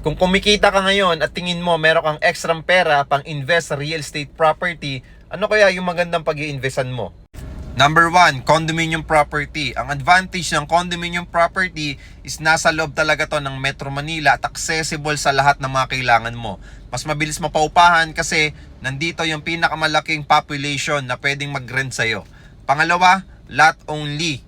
Kung kumikita ka ngayon at tingin mo meron kang extrang pera pang invest sa real estate property, ano kaya yung magandang pag-i-investan mo? Number 1, condominium property. Ang advantage ng condominium property is nasa loob talaga to ng Metro Manila at accessible sa lahat ng mga kailangan mo. Mas mabilis mapaupahan kasi nandito yung pinakamalaking population na pwedeng mag-rent sa'yo. Pangalawa, lot only.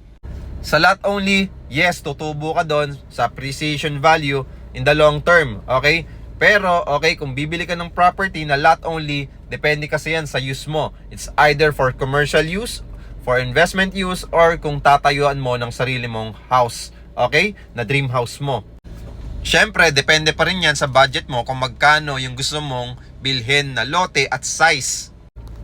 Sa lot only, yes, tutubo ka doon sa appreciation value in the long term, okay? Pero, okay, kung bibili ka ng property na lot only, depende kasi yan sa use mo. It's either for commercial use, for investment use, or kung tatayuan mo ng sarili mong house, okay? Na dream house mo. Siyempre, depende pa rin yan sa budget mo kung magkano yung gusto mong bilhin na lote at size.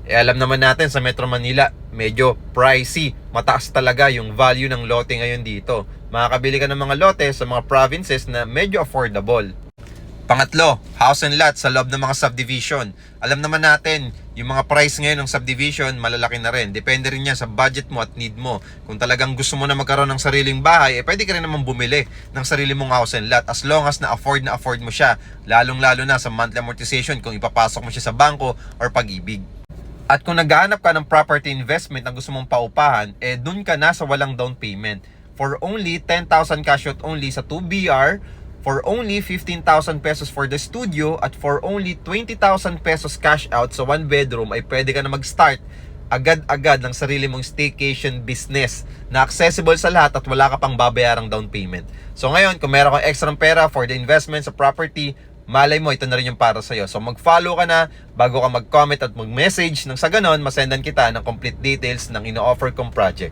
Alam naman natin sa Metro Manila, medyo pricey. Mataas talaga yung value ng lote ngayon dito. Makakabili ka ng mga lote sa mga provinces na medyo affordable. Pangatlo, house and lot sa loob ng mga subdivision. Alam naman natin, yung mga price ngayon ng subdivision, malalaki na rin. Depende rin yan sa budget mo at need mo. Kung talagang gusto mo na magkaroon ng sariling bahay, pwede ka rin naman bumili ng sarili mong house and lot as long as na afford mo siya. Lalong-lalo na sa monthly amortization kung ipapasok mo siya sa bangko or Pag-ibig. At kung naghahanap ka ng property investment na gusto mong paupahan, dun ka na sa walang down payment. For only 10,000 cash out only sa 2BR, for only 15,000 pesos for the studio, at for only 20,000 pesos cash out sa 1 bedroom, ay pwede ka na mag-start agad-agad ng sarili mong staycation business na accessible sa lahat at wala ka pang babayarang down payment. So ngayon, kung meron kang extra pera for the investment sa property, malay mo, ito na rin yung para sa'yo. So mag-follow ka na bago ka mag-comment at mag-message nang sa ganon, masendan kita ng complete details ng ino-offer kong project.